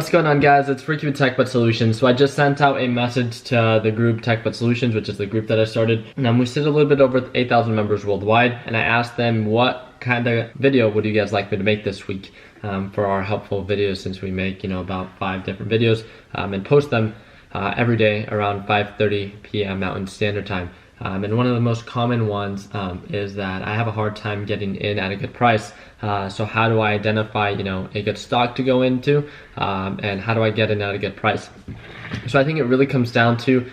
What's going on, guys? It's Ricky with TechButt Solutions. So I just sent out a message to the group TechButt Solutions, which is the group that I started. And we sit a little bit over 8,000 members worldwide. And I asked them, what kind of video would you guys like me to make this week for our helpful videos, since we make, about 5 different videos and post them every day around 5:30 p.m. Mountain Standard Time. And one of the most common ones is that I have a hard time getting in at a good price. So how do I identify, a good stock to go into, and how do I get in at a good price? So I think it really comes down to,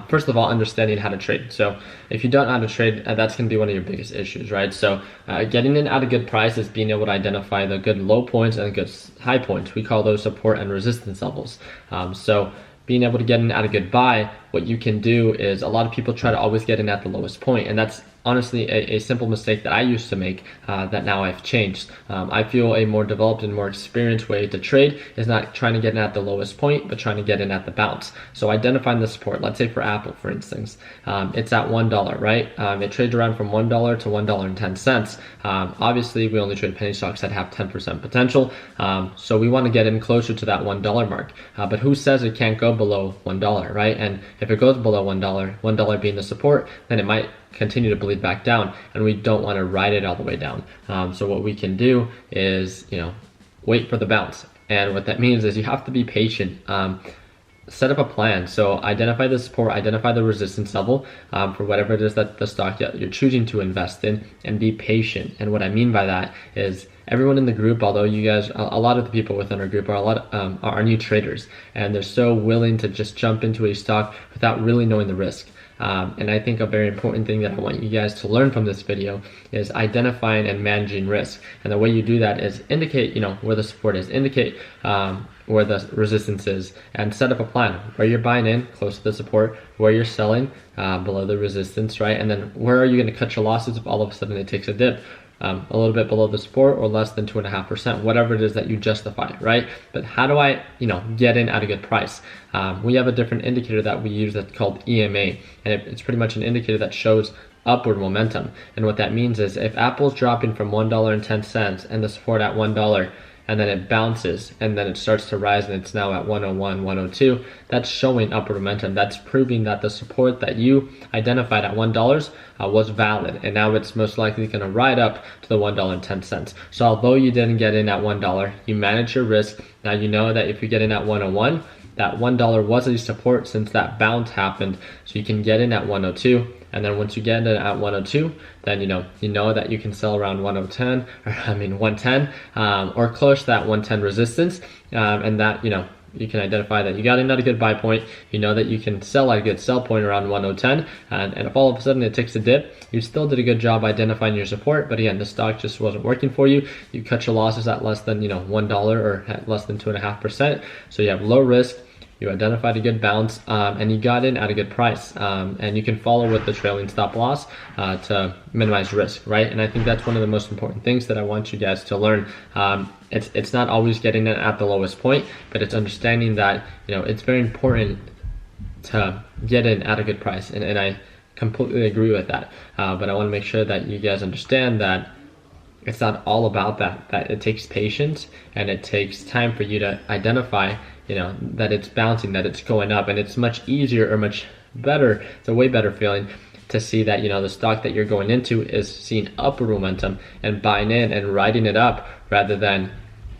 first of all, understanding how to trade. So if you don't know how to trade, that's going to be one of your biggest issues, right? So getting in at a good price is being able to identify the good low points and the good high points. We call those support and resistance levels. So being able to get in at a good buy, what you can do is, a lot of people try to always get in at the lowest point, and that's honestly a simple mistake that I used to make that now I've changed. I feel a more developed and more experienced way to trade is not trying to get in at the lowest point, but trying to get in at the bounce. So identifying the support, let's say for Apple, for instance, it's at $1, right? It trades around from $1 to $1.10. Obviously, we only trade penny stocks that have 10% potential. So we want to get in closer to that $1 mark. But who says it can't go below $1, right? And if it goes below $1 being the support, then it might continue to bleed back down, and we don't want to ride it all the way down. So what we can do is, wait for the bounce. And what that means is you have to be patient. Set up a plan. So identify the support, identify the resistance level for whatever it is that the stock you're choosing to invest in, and be patient. And what I mean by that is, everyone in the group, although you guys, a lot of the people within our group are new traders, and they're so willing to just jump into a stock without really knowing the risk. And I think a very important thing that I want you guys to learn from this video is identifying and managing risk. And the way you do that is indicate, where the support is, indicate where the resistance is, and set up a plan where you're buying in close to the support, where you're selling below the resistance, right? And then where are you going to cut your losses if all of a sudden it takes a dip? A little bit below the support, or less than 2.5%, whatever it is that you justify, right? But how do I, get in at a good price? We have a different indicator that we use that's called EMA, and it's pretty much an indicator that shows upward momentum. And what that means is, if Apple's dropping from $1.10 and the support at $1, and then it bounces, and then it starts to rise, and it's now at 101, 102, that's showing upward momentum. That's proving that the support that you identified at $1 was valid, and now it's most likely going to ride up to the $1.10. So although you didn't get in at $1, you manage your risk. Now you know that if you get in at 101, that $1 was a support since that bounce happened, so you can get in at 102. And then once you get in at 102, then you know that you can sell around 110, or close to that 110 resistance, and that you can identify that you got in at a good buy point. You know that you can sell at a good sell point around 110, and if all of a sudden it takes a dip, you still did a good job identifying your support. But again, the stock just wasn't working for you. You cut your losses at less than $1 or at less than 2.5%. So you have low risk. You identified a good bounce, and you got in at a good price, and you can follow with the trailing stop loss to minimize risk, right? And I think that's one of the most important things that I want you guys to learn. It's not always getting in at the lowest point, but it's understanding that it's very important to get in at a good price, and I completely agree with that. But I want to make sure that you guys understand that it's not all about that it takes patience, and it takes time for you to identify that it's bouncing, that it's going up, and it's much easier, or much better, it's a way better feeling to see that the stock that you're going into is seeing upward momentum and buying in and riding it up, rather than,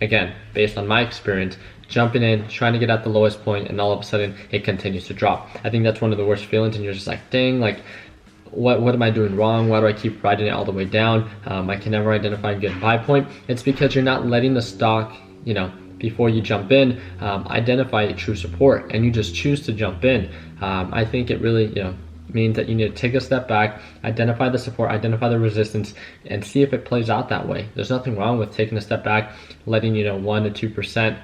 again, based on my experience, jumping in, trying to get at the lowest point, and all of a sudden it continues to drop. I think that's one of the worst feelings, and you're just like, dang, like, what am I doing wrong? Why do I keep riding it all the way down? I can never identify a good buy point. It's because you're not letting the stock, before you jump in, identify a true support, and you just choose to jump in. I think it really, means that you need to take a step back, identify the support, identify the resistance, and see if it plays out that way. There's nothing wrong with taking a step back, letting 1 to 2%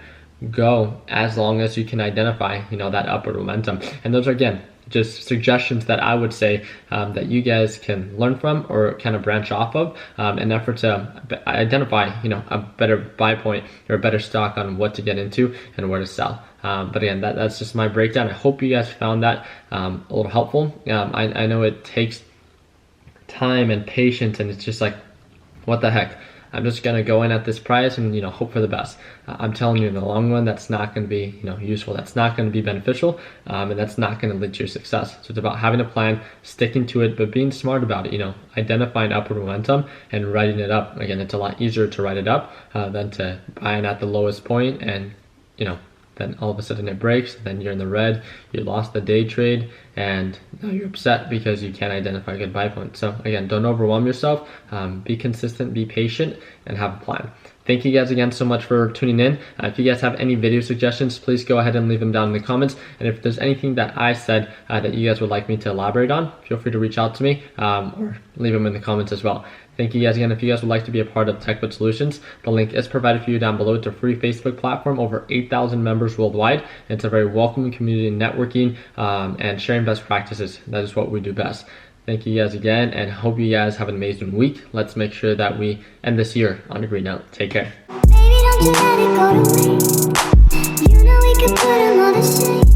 go, as long as you can identify that upward momentum. And those are, again, just suggestions that I would say that you guys can learn from, or kind of branch off of, in an effort to identify a better buy point, or a better stock on what to get into and where to sell. But again, that's just my breakdown. I hope you guys found that a little helpful. I know it takes time and patience, and it's just like, what the heck? I'm just gonna go in at this price and hope for the best. I'm telling you, in the long run, that's not going to be useful. That's not going to be beneficial, and that's not going to lead to your success. So it's about having a plan, sticking to it, but being smart about it. Identifying upward momentum and writing it up. Again, it's a lot easier to write it up than to buy in at the lowest point and then all of a sudden it breaks, then you're in the red, you lost the day trade, and now you're upset because you can't identify a good buy point. So again, don't overwhelm yourself, be consistent, be patient, and have a plan. Thank you guys again so much for tuning in. If you guys have any video suggestions, please go ahead and leave them down in the comments. And if there's anything that I said that you guys would like me to elaborate on, feel free to reach out to me or leave them in the comments as well. Thank you guys again. If you guys would like to be a part of TechBud Solutions, the link is provided for you down below. It's a free Facebook platform, over 8,000 members worldwide. It's a very welcoming community, networking, and sharing best practices. That is what we do best. Thank you guys again, and hope you guys have an amazing week. Let's make sure that we end this year on a green note. Take care. Baby, don't you let it go to waste. We could put 'em all to shame.